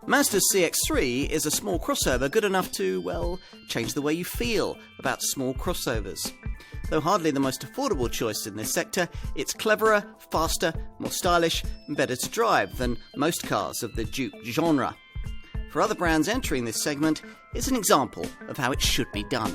Mazda's CX3 is a small crossover good enough to, well, change the way you feel about small crossovers. Though hardly the most affordable choice in this sector, it's cleverer, faster, more stylish and better to drive than most cars of the Duke genre. For other brands entering this segment, it's an example of how it should be done.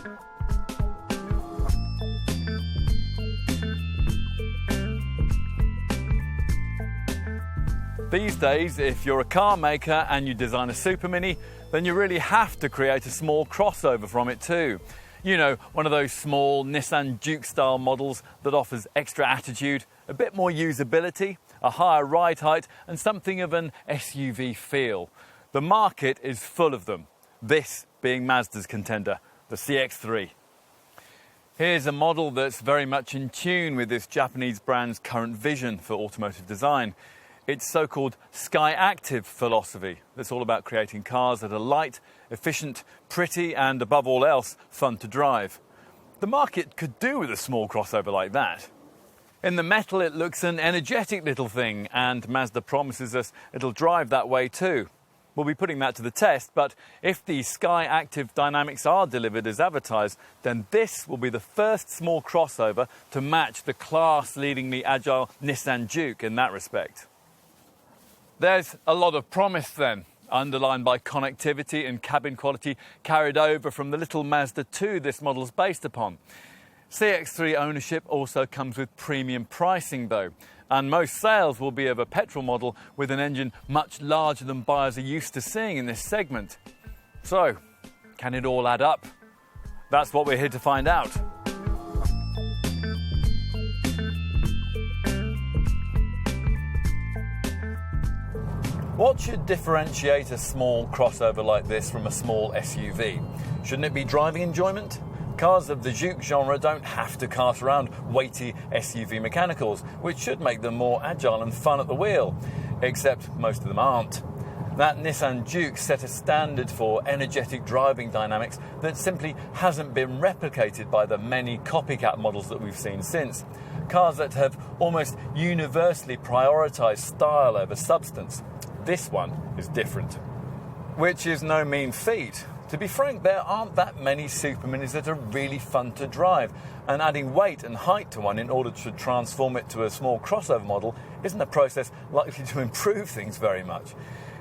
These days, if you're a car maker and you design a supermini, then you really have to create a small crossover from it too. You know, one of those small Nissan Juke-style models that offers extra attitude, a bit more usability, a higher ride height and something of an SUV feel. The market is full of them, this being Mazda's contender, the CX3. Here's a model that's very much in tune with this Japanese brand's current vision for automotive design. Its so-called Sky Active philosophy that's all about creating cars that are light, efficient, pretty and, above all else, fun to drive. The market could do with a small crossover like that. In the metal it looks an energetic little thing, and Mazda promises us it'll drive that way too. We'll be putting that to the test, but if the Sky Active dynamics are delivered as advertised, then this will be the first small crossover to match the class-leadingly agile Nissan Juke in that respect. There's a lot of promise then, underlined by connectivity and cabin quality carried over from the little Mazda 2 this model's based upon. CX3 ownership also comes with premium pricing though, and most sales will be of a petrol model with an engine much larger than buyers are used to seeing in this segment. So, can it all add up? That's what we're here to find out. What should differentiate a small crossover like this from a small SUV? Shouldn't it be driving enjoyment? Cars of the Juke genre don't have to cart around weighty SUV mechanicals, which should make them more agile and fun at the wheel. Except most of them aren't. That Nissan Juke set a standard for energetic driving dynamics that simply hasn't been replicated by the many copycat models that we've seen since. Cars that have almost universally prioritised style over substance. This one is different. Which is no mean feat. To be frank, there aren't that many superminis that are really fun to drive, and adding weight and height to one in order to transform it to a small crossover model isn't a process likely to improve things very much.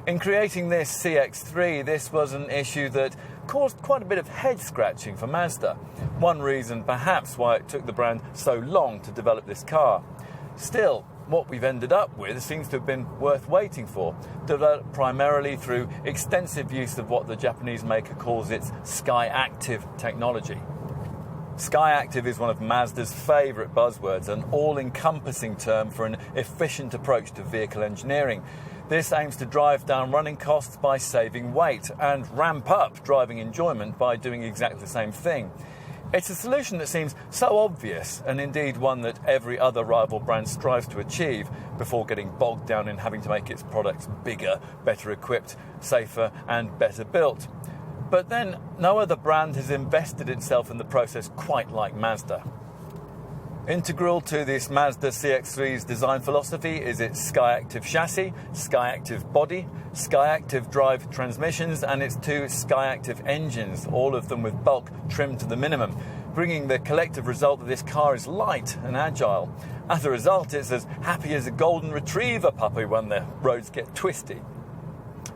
In creating this CX3, this was an issue that caused quite a bit of head scratching for Mazda. One reason perhaps why it took the brand so long to develop this car. Still, what we've ended up with seems to have been worth waiting for, developed primarily through extensive use of what the Japanese maker calls its Sky Active technology. Sky Active is one of Mazda's favourite buzzwords, an all-encompassing term for an efficient approach to vehicle engineering. This aims to drive down running costs by saving weight and ramp up driving enjoyment by doing exactly the same thing. It's a solution that seems so obvious, and indeed one that every other rival brand strives to achieve before getting bogged down in having to make its products bigger, better equipped, safer and better built. But then no other brand has invested itself in the process quite like Mazda. Integral to this Mazda CX-3's design philosophy is its Sky Active chassis, Sky Active body, Sky Active drive transmissions and its two Sky Active engines, all of them with bulk trimmed to the minimum, bringing the collective result that this car is light and agile. As a result, it's as happy as a golden retriever puppy when the roads get twisty.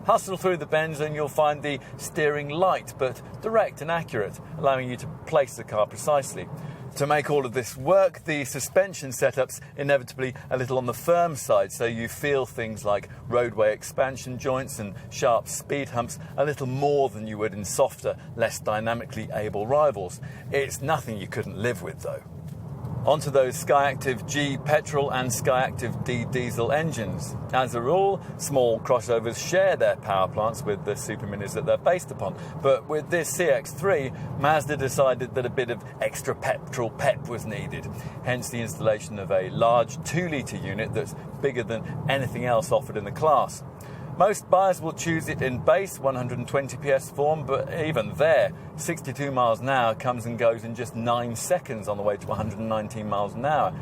Hustle through the bends and you'll find the steering light but direct and accurate, allowing you to place the car precisely. To make all of this work, the suspension setup's inevitably a little on the firm side, so you feel things like roadway expansion joints and sharp speed humps a little more than you would in softer, less dynamically able rivals. It's nothing you couldn't live with, though. Onto those Sky Active G petrol and Sky Active D diesel engines. As a rule, small crossovers share their power plants with the superminis that they're based upon. But with this CX3, Mazda decided that a bit of extra petrol pep was needed. Hence the installation of a large 2-litre unit that's bigger than anything else offered in the class. Most buyers will choose it in base 120 PS form, but even there, 62 miles an hour comes and goes in just 9 seconds on the way to 119 miles an hour.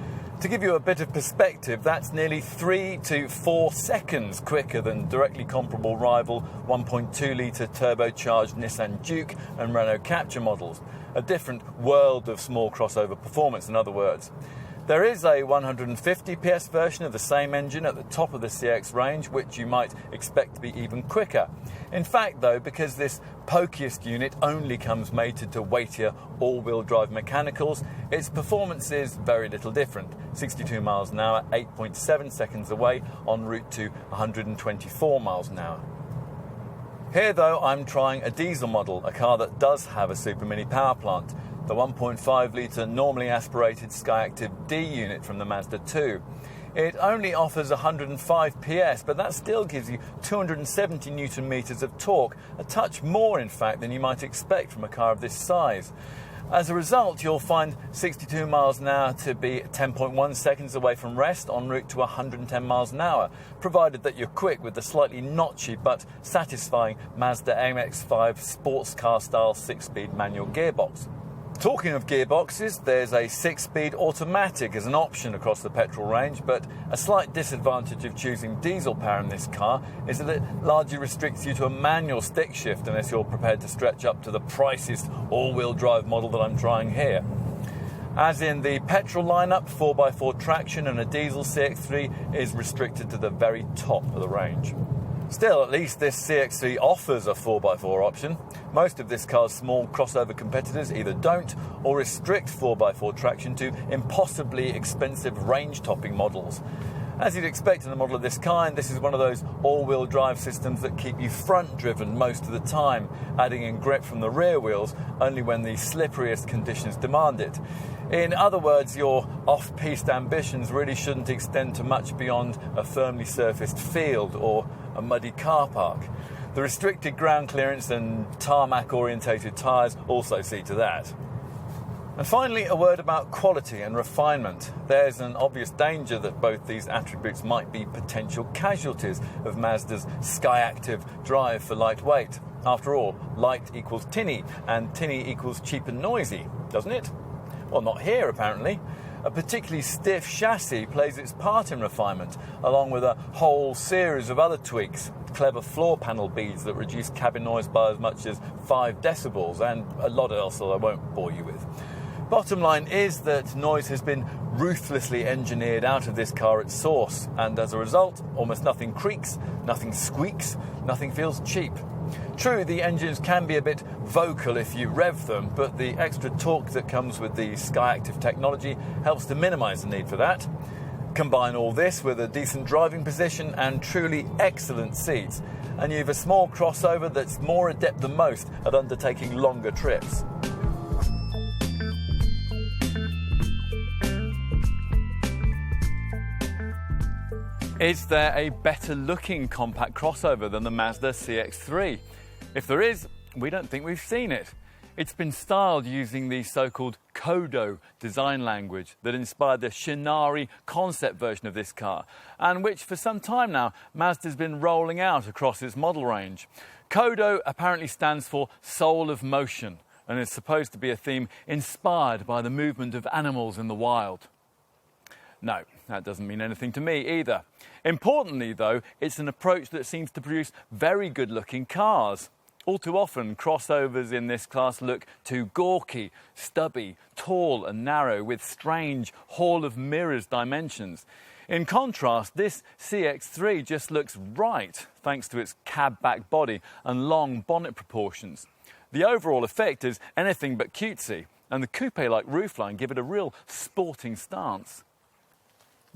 To give you a bit of perspective, that's nearly 3 to 4 seconds quicker than directly comparable rival 1.2-litre turbocharged Nissan Juke and Renault Captur models. A different world of small crossover performance, in other words. There is a 150 PS version of the same engine at the top of the CX range, which you might expect to be even quicker. In fact, though, because this pokiest unit only comes mated to weightier all-wheel drive mechanicals, its performance is very little different. 62 miles an hour, 8.7 seconds away, en route to 124 miles an hour. Here, though, I'm trying a diesel model, a car that does have a supermini power plant. The 1.5-litre normally aspirated Skyactiv D unit from the Mazda 2. It only offers 105 PS, but that still gives you 270 newton meters of torque, a touch more in fact than you might expect from a car of this size. As a result, you'll find 62 miles an hour to be 10.1 seconds away from rest en route to 110 miles an hour, provided that you're quick with the slightly notchy but satisfying Mazda MX-5 sports car style 6-speed manual gearbox. Talking of gearboxes, there's a 6-speed automatic as an option across the petrol range, but a slight disadvantage of choosing diesel power in this car is that it largely restricts you to a manual stick shift unless you're prepared to stretch up to the priciest all-wheel drive model that I'm trying here. As in the petrol lineup, 4x4 traction and a diesel CX3 is restricted to the very top of the range. Still, at least this CX3 offers a 4x4 option. Most of this car's small crossover competitors either don't or restrict 4x4 traction to impossibly expensive range-topping models. As you'd expect in a model of this kind, this is one of those all-wheel drive systems that keep you front-driven most of the time, adding in grip from the rear wheels only when the slipperiest conditions demand it. In other words, your off-piste ambitions really shouldn't extend to much beyond a firmly surfaced field or a muddy car park. The restricted ground clearance and tarmac-orientated tyres also see to that. And finally, a word about quality and refinement. There's an obvious danger that both these attributes might be potential casualties of Mazda's Skyactiv drive for lightweight. After all, light equals tinny, and tinny equals cheap and noisy, doesn't it? Well, not here, apparently. A particularly stiff chassis plays its part in refinement, along with a whole series of other tweaks, clever floor panel beads that reduce cabin noise by as much as 5 decibels, and a lot else that I won't bore you with. Bottom line is that noise has been ruthlessly engineered out of this car at source, and as a result, almost nothing creaks, nothing squeaks, nothing feels cheap. True, the engines can be a bit vocal if you rev them, but the extra torque that comes with the Skyactiv technology helps to minimise the need for that. Combine all this with a decent driving position and truly excellent seats, and you've a small crossover that's more adept than most at undertaking longer trips. Is there a better looking compact crossover than the Mazda CX3? If there is, we don't think we've seen it. It's been styled using the so-called Kodo design language that inspired the Shinari concept version of this car, and which for some time now Mazda's been rolling out across its model range. Kodo apparently stands for Soul of Motion and is supposed to be a theme inspired by the movement of animals in the wild. No, that doesn't mean anything to me either. Importantly, though, it's an approach that seems to produce very good-looking cars. All too often, crossovers in this class look too gawky, stubby, tall and narrow, with strange hall of mirrors dimensions. In contrast, this CX3 just looks right, thanks to its cab-back body and long bonnet proportions. The overall effect is anything but cutesy, and the coupe-like roofline give it a real sporting stance.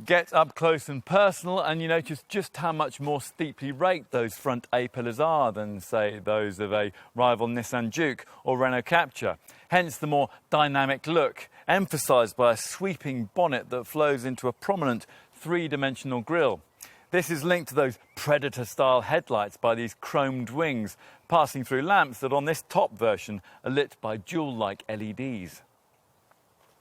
Get up close and personal and you notice just how much more steeply raked those front A-pillars are than, say, those of a rival Nissan Juke or Renault Captur. Hence the more dynamic look, emphasised by a sweeping bonnet that flows into a prominent three-dimensional grille. This is linked to those Predator-style headlights by these chromed wings, passing through lamps that on this top version are lit by jewel-like LEDs.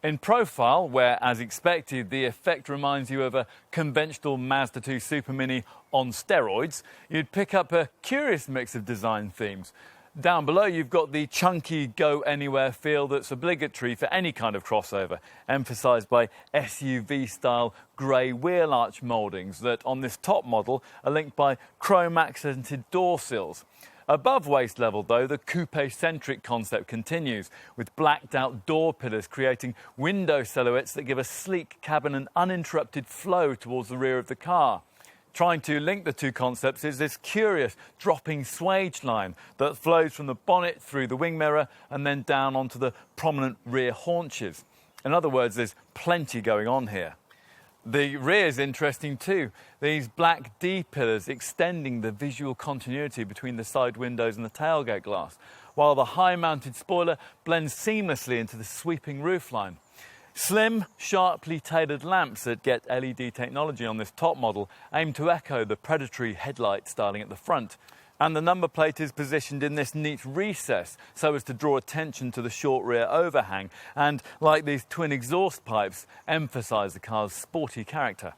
In profile, where, as expected, the effect reminds you of a conventional Mazda 2 Supermini on steroids, you'd pick up a curious mix of design themes. Down below you've got the chunky go-anywhere feel that's obligatory for any kind of crossover, emphasised by SUV-style grey wheel arch mouldings that on this top model are linked by chrome-accented door sills. Above waist level though, the coupe-centric concept continues, with blacked-out door pillars creating window silhouettes that give a sleek cabin an uninterrupted flow towards the rear of the car. Trying to link the two concepts is this curious dropping swage line that flows from the bonnet through the wing mirror and then down onto the prominent rear haunches. In other words, there's plenty going on here. The rear is interesting too. These black D-pillars extending the visual continuity between the side windows and the tailgate glass, while the high-mounted spoiler blends seamlessly into the sweeping roofline. Slim, sharply tailored lamps that get LED technology on this top model aim to echo the predatory headlight styling at the front. And the number plate is positioned in this neat recess so as to draw attention to the short rear overhang and, like these twin exhaust pipes, emphasise the car's sporty character.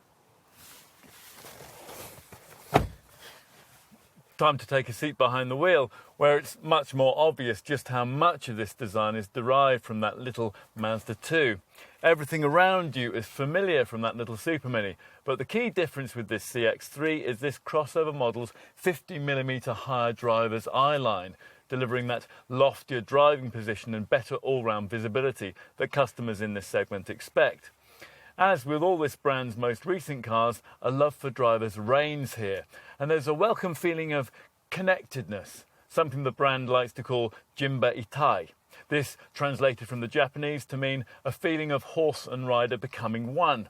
Time to take a seat behind the wheel, where it's much more obvious just how much of this design is derived from that little Mazda 2. Everything around you is familiar from that little supermini, but the key difference with this CX3 is this crossover model's 50mm higher driver's eyeline, delivering that loftier driving position and better all-round visibility that customers in this segment expect. As with all this brand's most recent cars, a love for drivers reigns here, and there's a welcome feeling of connectedness, something the brand likes to call jimba itai. This translated from the Japanese to mean a feeling of horse and rider becoming one.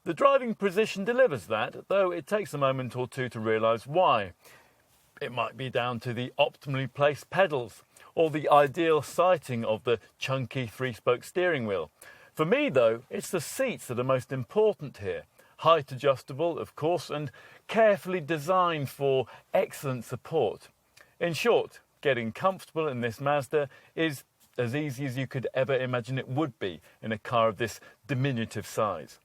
The driving position delivers that, though it takes a moment or two to realise why. It might be down to the optimally placed pedals, or the ideal sighting of the chunky three-spoke steering wheel. For me, though, it's the seats that are most important here. Height adjustable, of course, and carefully designed for excellent support. In short, getting comfortable in this Mazda is as easy as you could ever imagine it would be in a car of this diminutive size.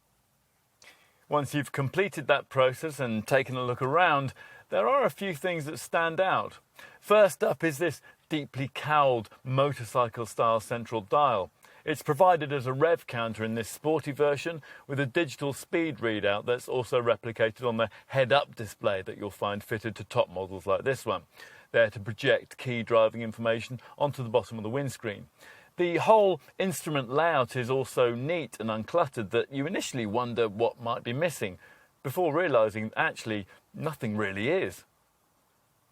Once you've completed that process and taken a look around, there are a few things that stand out. First up is this deeply cowled motorcycle-style central dial. It's provided as a rev counter in this sporty version with a digital speed readout that's also replicated on the head-up display that you'll find fitted to top models like this one, there to project key driving information onto the bottom of the windscreen. The whole instrument layout is also neat and uncluttered that you initially wonder what might be missing, before realising actually nothing really is.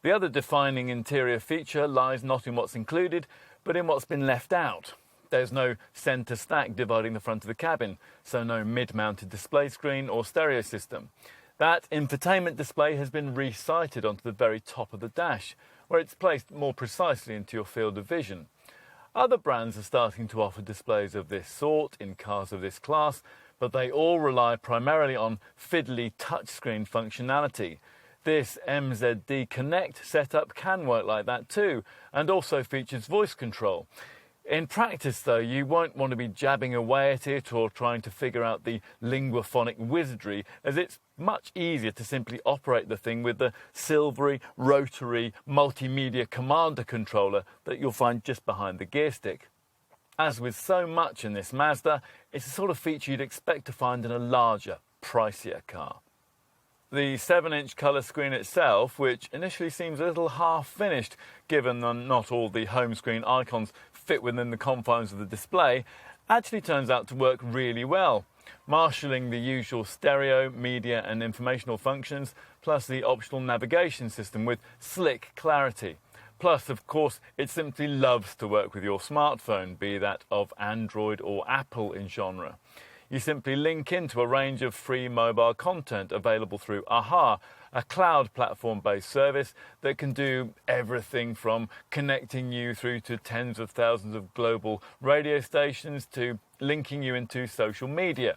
The other defining interior feature lies not in what's included, but in what's been left out. There's no centre stack dividing the front of the cabin, so no mid-mounted display screen or stereo system. That infotainment display has been re-sighted onto the very top of the dash, where it's placed more precisely into your field of vision. Other brands are starting to offer displays of this sort in cars of this class, but they all rely primarily on fiddly touchscreen functionality. This MZD Connect setup can work like that too, and also features voice control. In practice, though, you won't want to be jabbing away at it or trying to figure out the linguaphonic wizardry, as it's much easier to simply operate the thing with the silvery, rotary, multimedia commander controller that you'll find just behind the gear stick. As with so much in this Mazda, it's the sort of feature you'd expect to find in a larger, pricier car. The 7-inch colour screen itself, which initially seems a little half-finished given that not all the home screen icons fit within the confines of the display, actually turns out to work really well, marshalling the usual stereo, media and informational functions, plus the optional navigation system with slick clarity. Plus, of course, it simply loves to work with your smartphone, be that of Android or Apple in genre. You simply link into a range of free mobile content available through AHA, a cloud platform-based service that can do everything from connecting you through to tens of thousands of global radio stations to linking you into social media.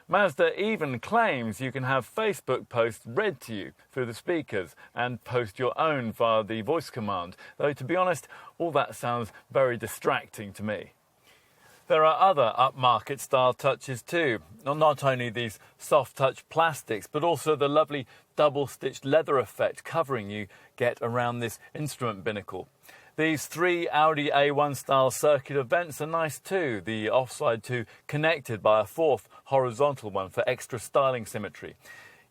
Mazda even claims you can have Facebook posts read to you through the speakers and post your own via the voice command, though to be honest, all that sounds very distracting to me. There are other upmarket style touches too, not only these soft touch plastics, but also the lovely double stitched leather effect covering you get around this instrument binnacle. These 3 Audi A1 style circular vents are nice too, the offside two connected by a 4th horizontal one for extra styling symmetry.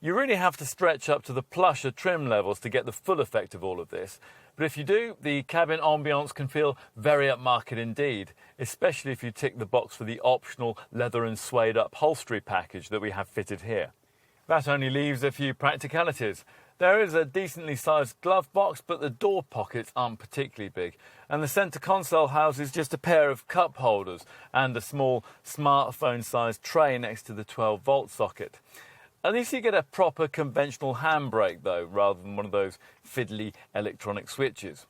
You really have to stretch up to the plusher trim levels to get the full effect of all of this. But if you do, the cabin ambience can feel very upmarket indeed, especially if you tick the box for the optional leather and suede upholstery package that we have fitted here. That only leaves a few practicalities. There is a decently sized glove box, but the door pockets aren't particularly big. And the centre console houses just a pair of cup holders and a small smartphone-sized tray next to the 12-volt socket. At least you get a proper conventional handbrake though, rather than one of those fiddly electronic switches.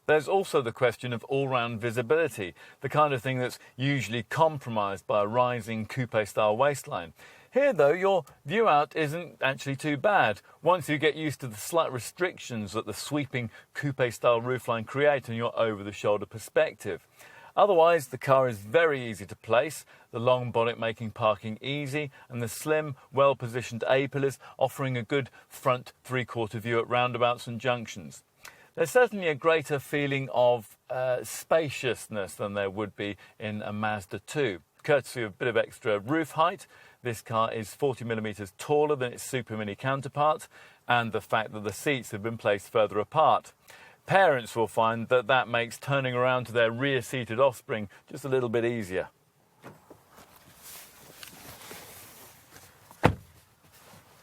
There's also the question of all-round visibility, the kind of thing that's usually compromised by a rising coupe-style waistline. Here though, your view out isn't actually too bad, once you get used to the slight restrictions that the sweeping coupe-style roofline create on your over-the-shoulder perspective. Otherwise, the car is very easy to place, the long bonnet making parking easy, and the slim, well-positioned A-pillars offering a good front three-quarter view at roundabouts and junctions. There's certainly a greater feeling of spaciousness than there would be in a Mazda 2. Courtesy of a bit of extra roof height, this car is 40mm taller than its supermini counterpart, and the fact that the seats have been placed further apart. Parents will find that that makes turning around to their rear-seated offspring just a little bit easier.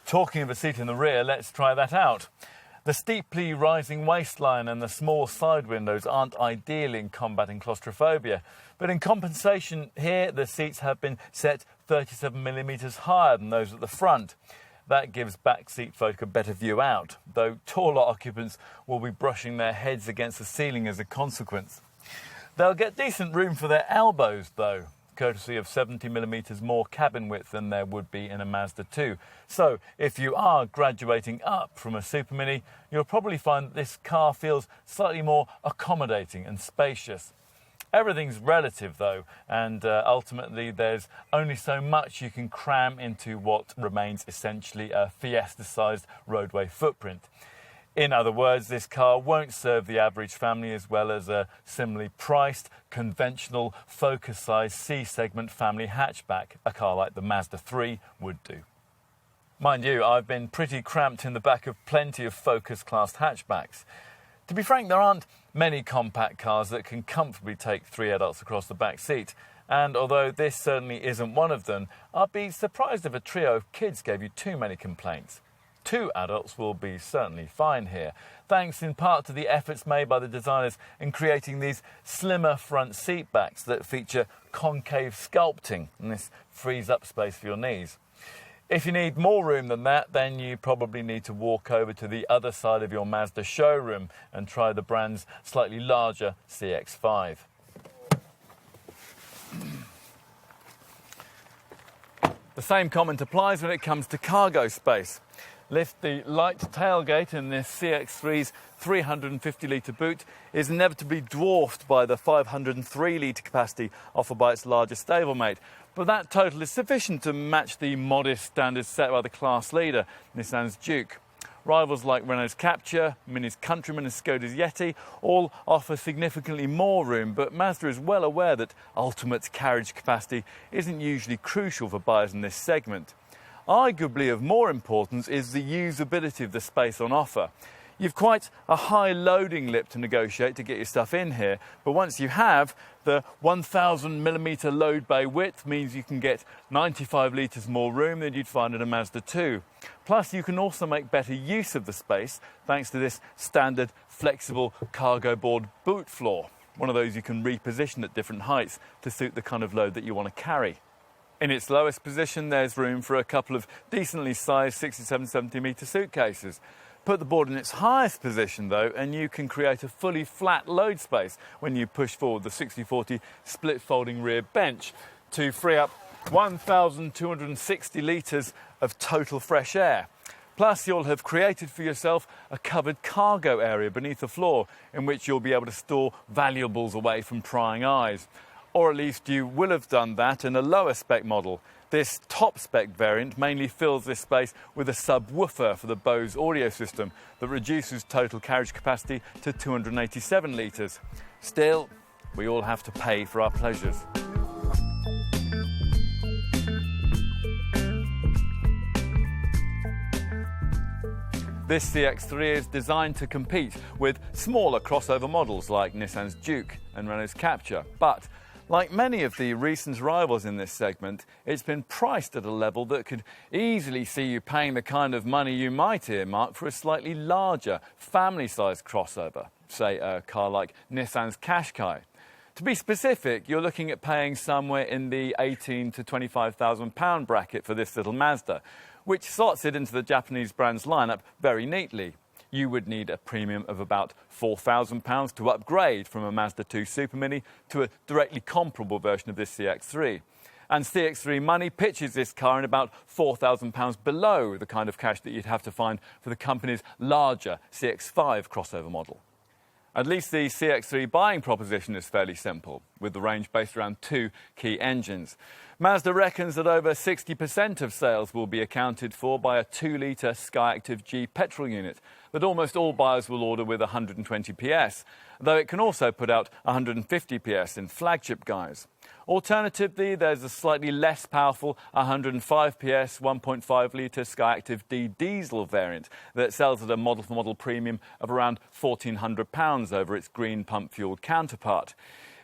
Talking of a seat in the rear, let's try that out. The steeply rising waistline and the small side windows aren't ideal in combating claustrophobia, but in compensation here the seats have been set 37mm higher than those at the front. That gives backseat folk a better view out, though taller occupants will be brushing their heads against the ceiling as a consequence. They'll get decent room for their elbows though, courtesy of 70mm more cabin width than there would be in a Mazda 2. So if you are graduating up from a Supermini, you'll probably find that this car feels slightly more accommodating and spacious. Everything's relative though, and ultimately there's only so much you can cram into what remains essentially a Fiesta-sized roadway footprint. In other words, this car won't serve the average family as well as a similarly priced, conventional, Focus-sized C-segment family hatchback, a car like the Mazda 3 would do. Mind you, I've been pretty cramped in the back of plenty of Focus-class hatchbacks. To be frank, there aren't many compact cars that can comfortably take 3 adults across the back seat, and although this certainly isn't one of them, I'd be surprised if a trio of kids gave you too many complaints. 2 adults will be certainly fine here, thanks in part to the efforts made by the designers in creating these slimmer front seat backs that feature concave sculpting, and this frees up space for your knees. If you need more room than that, then you probably need to walk over to the other side of your Mazda showroom and try the brand's slightly larger CX3. The same comment applies when it comes to cargo space. Lift the light tailgate in this CX3's 350-litre boot is inevitably dwarfed by the 503-litre capacity offered by its larger stablemate, but that total is sufficient to match the modest standards set by the class leader, Nissan's Juke. Rivals like Renault's Captur, Mini's Countryman and Skoda's Yeti all offer significantly more room, but Mazda is well aware that ultimate carriage capacity isn't usually crucial for buyers in this segment. Arguably of more importance is the usability of the space on offer. You've quite a high loading lip to negotiate to get your stuff in here, but once you have, the 1000mm load bay width means you can get 95 litres more room than you'd find in a Mazda 2. Plus, you can also make better use of the space thanks to this standard flexible cargo board boot floor, one of those you can reposition at different heights to suit the kind of load that you want to carry. In its lowest position, there's room for a couple of decently sized 67-70 suitcases. Put the board in its highest position though, and you can create a fully flat load space when you push forward the 60/40 split folding rear bench to free up 1,260 litres of total fresh air. Plus, you'll have created for yourself a covered cargo area beneath the floor in which you'll be able to store valuables away from prying eyes. Or at least you will have done that in a lower spec model. This top spec variant mainly fills this space with a subwoofer for the Bose audio system that reduces total carriage capacity to 287 litres. Still, we all have to pay for our pleasures. This CX3 is designed to compete with smaller crossover models like Nissan's Juke and Renault's Captur, but like many of the recent rivals in this segment, it's been priced at a level that could easily see you paying the kind of money you might earmark for a slightly larger, family-sized crossover, say a car like Nissan's Qashqai. To be specific, you're looking at paying somewhere in the £18,000 to £25,000 bracket for this little Mazda, which slots it into the Japanese brand's lineup very neatly. You would need a premium of about £4,000 to upgrade from a Mazda 2 Supermini to a directly comparable version of this CX3. And CX3 Money pitches this car in about £4,000 below the kind of cash that you'd have to find for the company's larger CX5 crossover model. At least the CX3 buying proposition is fairly simple, with the range based around two key engines. Mazda reckons that over 60% of sales will be accounted for by a 2-litre Skyactiv G petrol unit that almost all buyers will order with 120 PS, though it can also put out 150 PS in flagship guise. Alternatively, there's a slightly less powerful 105 PS 1.5-litre Skyactiv D diesel variant that sells at a model-for-model premium of around £1,400 over its green pump-fueled counterpart.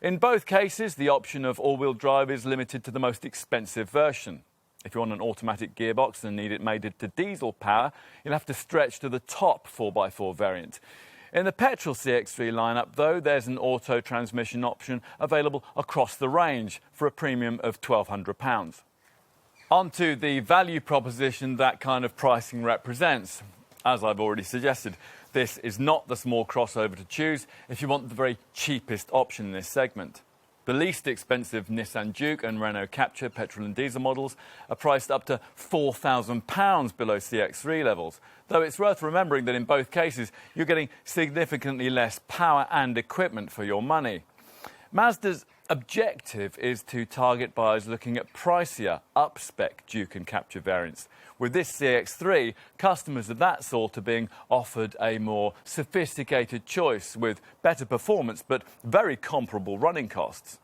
In both cases, the option of all-wheel drive is limited to the most expensive version. If you want an automatic gearbox and need it mated to diesel power, you'll have to stretch to the top 4x4 variant. In the petrol CX3 lineup, though, there's an auto transmission option available across the range for a premium of £1,200. On to the value proposition that kind of pricing represents. As I've already suggested, this is not the small crossover to choose if you want the very cheapest option in this segment. The least expensive Nissan Juke and Renault Captur petrol and diesel models are priced up to £4,000 below CX3 levels, though it's worth remembering that in both cases you're getting significantly less power and equipment for your money. Mazda's objective is to target buyers looking at pricier, up-spec Juke and Captur variants. With this CX3, customers of that sort are being offered a more sophisticated choice with better performance but very comparable running costs.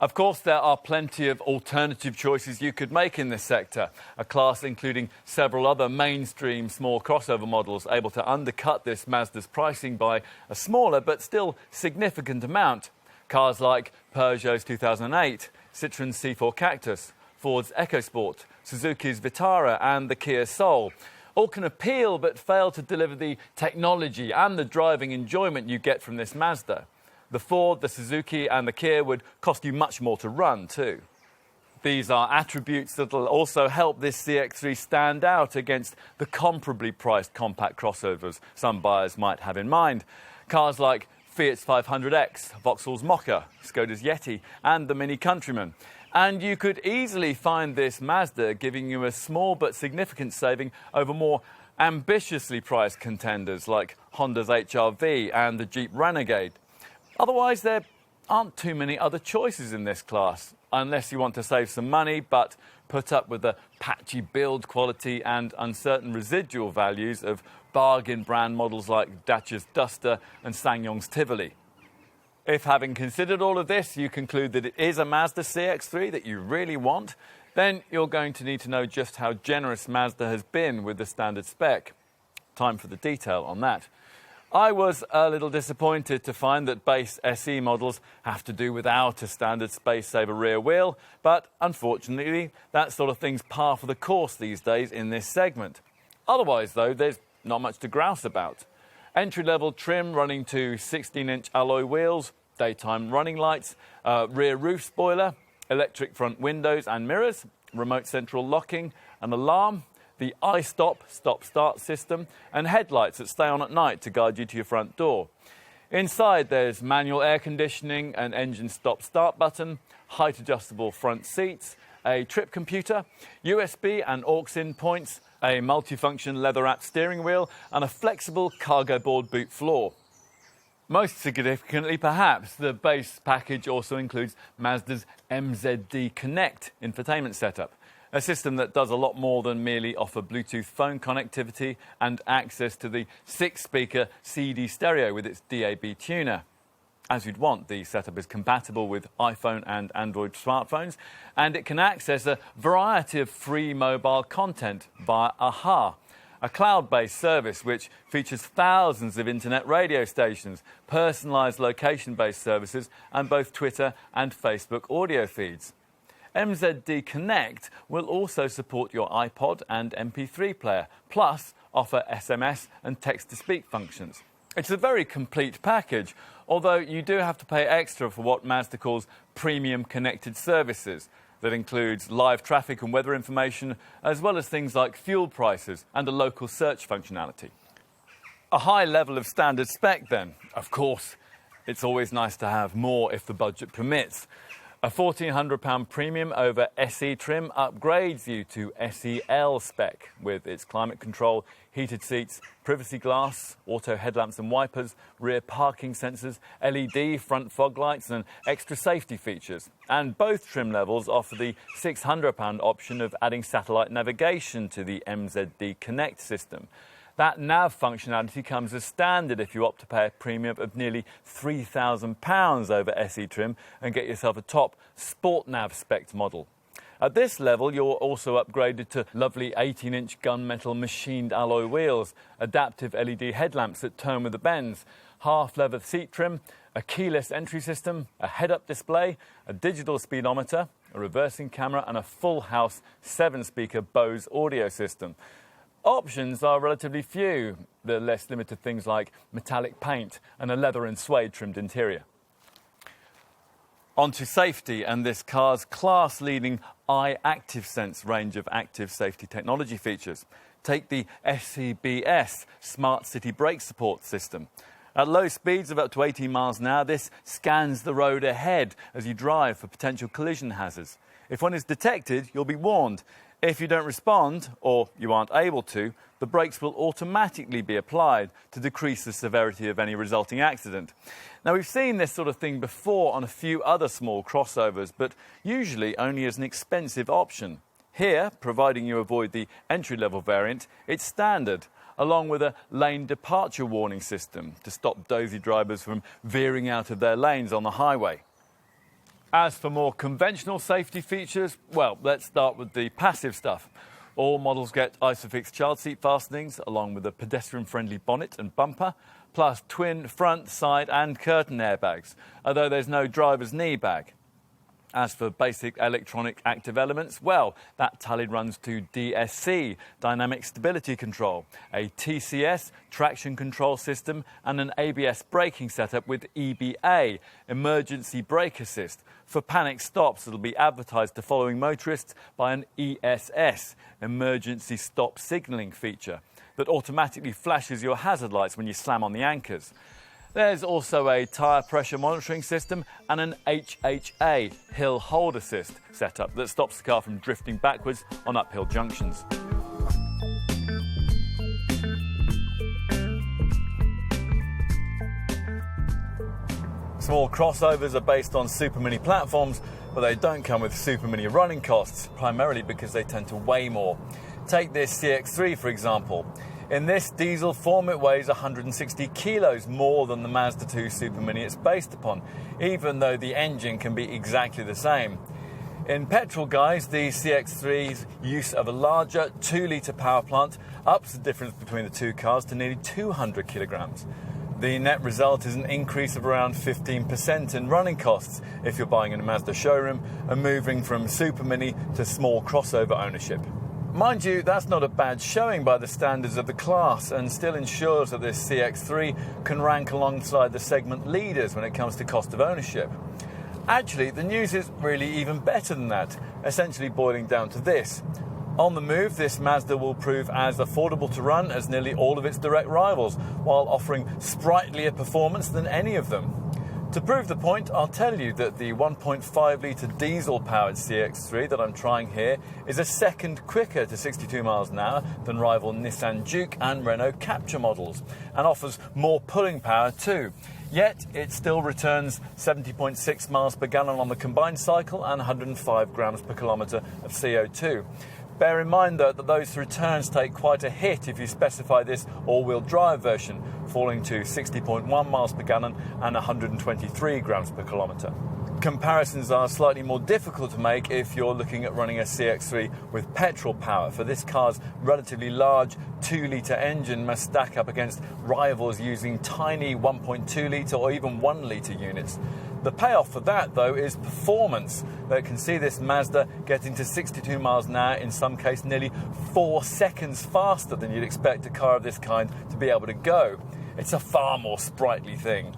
Of course, there are plenty of alternative choices you could make in this sector, a class including several other mainstream small crossover models able to undercut this Mazda's pricing by a smaller but still significant amount. Cars like Peugeot's 2008, Citroen's C4 Cactus, Ford's EcoSport, Suzuki's Vitara and the Kia Soul all can appeal but fail to deliver the technology and the driving enjoyment you get from this Mazda. The Ford, the Suzuki and the Kia would cost you much more to run too. These are attributes that will also help this CX3 stand out against the comparably priced compact crossovers some buyers might have in mind. Cars like Fiat's 500X, Vauxhall's Mokka, Skoda's Yeti and the Mini Countryman. And you could easily find this Mazda giving you a small but significant saving over more ambitiously priced contenders like Honda's HR-V and the Jeep Renegade. Otherwise, there aren't too many other choices in this class, unless you want to save some money but put up with the patchy build quality and uncertain residual values of bargain brand models like Dacia's Duster and SsangYong's Tivoli. If, having considered all of this, you conclude that it is a Mazda CX3 that you really want, then you're going to need to know just how generous Mazda has been with the standard spec. Time for the detail on that. I was a little disappointed to find that base SE models have to do without a standard space-saver rear wheel, but unfortunately that sort of thing's par for the course these days in this segment. Otherwise, though, there's not much to grouse about. Entry-level trim running to 16-inch alloy wheels, daytime running lights, rear roof spoiler, electric front windows and mirrors, remote central locking, an alarm, the iStop stop-start system, and headlights that stay on at night to guide you to your front door. Inside there's manual air conditioning, an engine stop-start button, height-adjustable front seats, a trip computer, USB and aux-in points, a multifunction leather-wrapped steering wheel, and a flexible cargo board boot floor. Most significantly, perhaps, the base package also includes Mazda's MZD Connect infotainment setup, a system that does a lot more than merely offer Bluetooth phone connectivity and access to the 6-speaker CD stereo with its DAB tuner. As you'd want, the setup is compatible with iPhone and Android smartphones, and it can access a variety of free mobile content via AHA, a cloud-based service which features thousands of internet radio stations, personalised location-based services, and both Twitter and Facebook audio feeds. MZD Connect will also support your iPod and MP3 player, plus offer SMS and text-to-speak functions. It's a very complete package, although you do have to pay extra for what Mazda calls premium connected services. That includes live traffic and weather information, as well as things like fuel prices and a local search functionality. A high level of standard spec then. Of course, it's always nice to have more if the budget permits. A £1,400 premium over SE trim upgrades you to SEL spec with its climate control, heated seats, privacy glass, auto headlamps and wipers, rear parking sensors, LED front fog lights and extra safety features. And both trim levels offer the £600 option of adding satellite navigation to the MZD Connect system. That nav functionality comes as standard if you opt to pay a premium of nearly £3,000 over SE trim and get yourself a top Sport Nav spec model. At this level, you're also upgraded to lovely 18-inch gunmetal machined alloy wheels, adaptive LED headlamps that turn with the bends, half-leather seat trim, a keyless entry system, a head-up display, a digital speedometer, a reversing camera and a full-house 7-speaker Bose audio system. Options are relatively few. The less limited things like metallic paint and a leather and suede trimmed interior. On to safety and this car's class-leading iActiveSense range of active safety technology features. Take the SCBS Smart City Brake Support System. At low speeds of up to 80 miles an hour, this scans the road ahead as you drive for potential collision hazards. If one is detected, you'll be warned. If you don't respond, or you aren't able to, the brakes will automatically be applied to decrease the severity of any resulting accident. Now, we've seen this sort of thing before on a few other small crossovers, but usually only as an expensive option. Here, providing you avoid the entry-level variant, it's standard, along with a lane departure warning system to stop dozy drivers from veering out of their lanes on the highway. As for more conventional safety features, well, let's start with the passive stuff. All models get ISOFIX child seat fastenings, along with a pedestrian-friendly bonnet and bumper, plus twin front, side and curtain airbags, although there's no driver's knee bag. As for basic electronic active elements, well, that tally runs to DSC, Dynamic Stability Control, a TCS, Traction Control System, and an ABS braking setup with EBA, Emergency Brake Assist. For panic stops, it'll be advertised to following motorists by an ESS, Emergency Stop Signalling feature, that automatically flashes your hazard lights when you slam on the anchors. There's also a tyre pressure monitoring system and an HHA, Hill Hold Assist setup that stops the car from drifting backwards on uphill junctions. Small crossovers are based on supermini platforms, but they don't come with supermini running costs, primarily because they tend to weigh more. Take this CX3 for example. In this diesel form, it weighs 160 kilos more than the Mazda 2 Supermini it's based upon, even though the engine can be exactly the same. In petrol guise, the CX3's use of a larger 2-litre power plant ups the difference between the two cars to nearly 200 kilograms. The net result is an increase of around 15% in running costs if you're buying in a Mazda showroom and moving from Supermini to small crossover ownership. Mind you, that's not a bad showing by the standards of the class and still ensures that this CX3 can rank alongside the segment leaders when it comes to cost of ownership. Actually, the news is really even better than that, essentially boiling down to this. On the move, this Mazda will prove as affordable to run as nearly all of its direct rivals, while offering sprightlier performance than any of them. To To prove the point, I'll tell you that the 1.5 litre diesel-powered CX3 that I'm trying here is a second quicker to 62 miles an hour than rival Nissan Juke and Renault Captur models, and offers more pulling power too. Yet it still returns 70.6 miles per gallon on the combined cycle and 105 grams per kilometre of CO2. Bear in mind, though, that those returns take quite a hit if you specify this all-wheel drive version, falling to 60.1 miles per gallon and 123 grams per kilometre. Comparisons are slightly more difficult to make if you're looking at running a CX3 with petrol power, for this car's relatively large 2-litre engine must stack up against rivals using tiny 1.2 litre or even 1 litre units. The payoff for that, though, is performance. You can see this Mazda getting to 62 miles an hour, in some cases nearly 4 seconds faster than you'd expect a car of this kind to be able to go. It's a far more sprightly thing.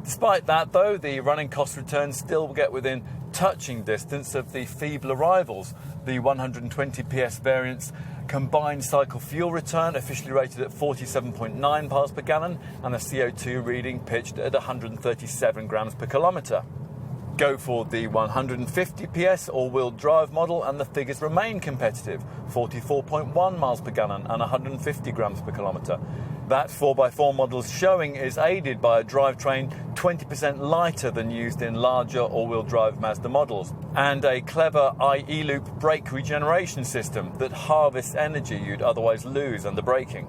Despite that, though, the running cost returns still get within touching distance of the feebler rivals. The 120 PS variant's combined cycle fuel return officially rated at 47.9 miles per gallon and the CO2 reading pitched at 137 grams per kilometre. Go for the 150 PS all-wheel drive model and the figures remain competitive, 44.1 miles per gallon and 150 grams per kilometre. That 4x4 model's showing is aided by a drivetrain 20% lighter than used in larger all-wheel drive Mazda models, and a clever e-loop brake regeneration system that harvests energy you'd otherwise lose under braking.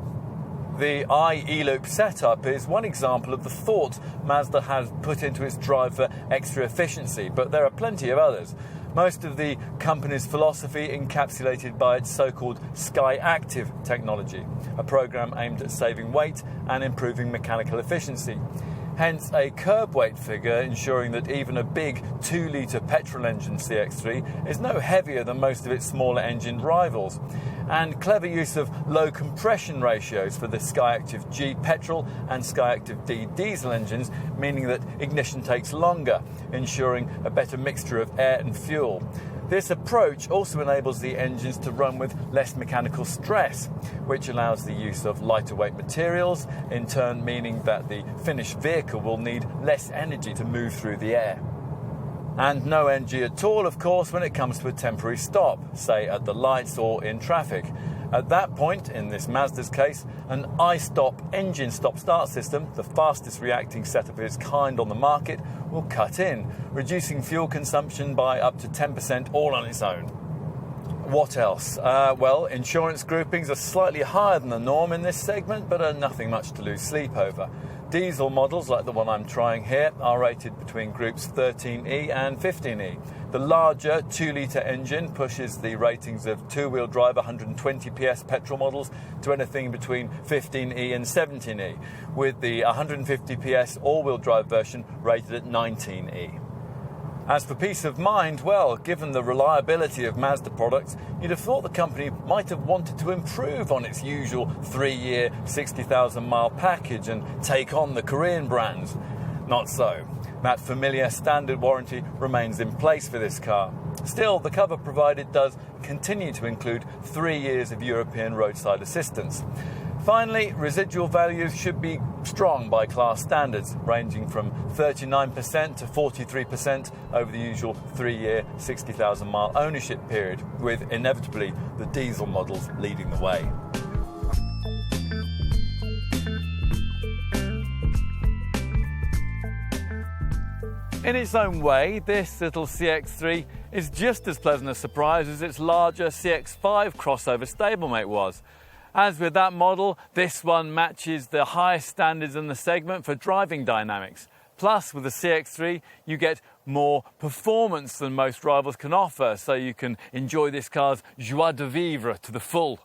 The e-loop setup is one example of the thought Mazda has put into its drive for extra efficiency, but there are plenty of others. Most of the company's philosophy encapsulated by its so-called Sky Active technology, a program aimed at saving weight and improving mechanical efficiency. Hence a curb weight figure ensuring that even a big 2-litre petrol engine CX3 is no heavier than most of its smaller engined rivals. And clever use of low compression ratios for the Skyactiv G petrol and Skyactiv D diesel engines, meaning that ignition takes longer, ensuring a better mixture of air and fuel. This approach also enables the engines to run with less mechanical stress, which allows the use of lighter weight materials, in turn meaning that the finished vehicle will need less energy to move through the air. And no NG at all, of course, when it comes to a temporary stop, say at the lights or in traffic. At that point, in this Mazda's case, an iStop engine stop-start system, the fastest reacting setup of its kind on the market, will cut in, reducing fuel consumption by up to 10% all on its own. What else? Well, insurance groupings are slightly higher than the norm in this segment, but are nothing much to lose sleep over. Diesel models, like the one I'm trying here, are rated between groups 13E and 15E. The larger 2-litre engine pushes the ratings of two-wheel drive 120 PS petrol models to anything between 15E and 17E, with the 150 PS all-wheel drive version rated at 19E. As for peace of mind, well, given the reliability of Mazda products, you'd have thought the company might have wanted to improve on its usual 3-year, 60,000-mile package and take on the Korean brands. Not so. That familiar standard warranty remains in place for this car. Still, the cover provided does continue to include 3 years of European roadside assistance. Finally, residual values should be strong by class standards, ranging from 39% to 43% over the usual 3-year, 60,000-mile ownership period, with inevitably the diesel models leading the way. In its own way, this little CX3 is just as pleasant a surprise as its larger CX5 crossover stablemate was. As with that model, this one matches the highest standards in the segment for driving dynamics. Plus, with the CX3, you get more performance than most rivals can offer, so you can enjoy this car's joie de vivre to the full.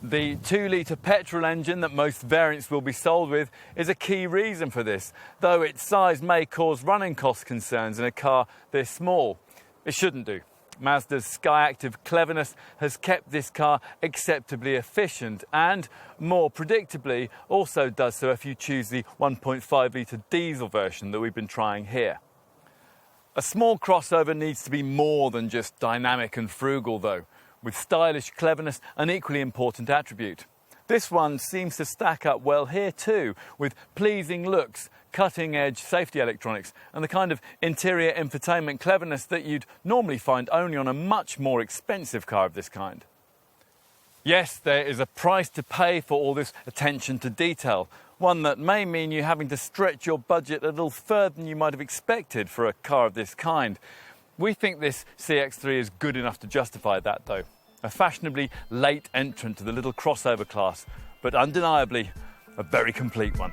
The 2-litre petrol engine that most variants will be sold with is a key reason for this, though its size may cause running cost concerns in a car this small. It shouldn't do. Mazda's Skyactiv cleverness has kept this car acceptably efficient and, more predictably, also does so if you choose the 1.5 litre diesel version that we've been trying here. A small crossover needs to be more than just dynamic and frugal, though, with stylish cleverness an equally important attribute. This one seems to stack up well here too, with pleasing looks, cutting-edge safety electronics, and the kind of interior infotainment cleverness that you'd normally find only on a much more expensive car of this kind. Yes, there is a price to pay for all this attention to detail, one that may mean you having to stretch your budget a little further than you might have expected for a car of this kind. We think this CX3 is good enough to justify that though. A fashionably late entrant to the little crossover class, but undeniably a very complete one.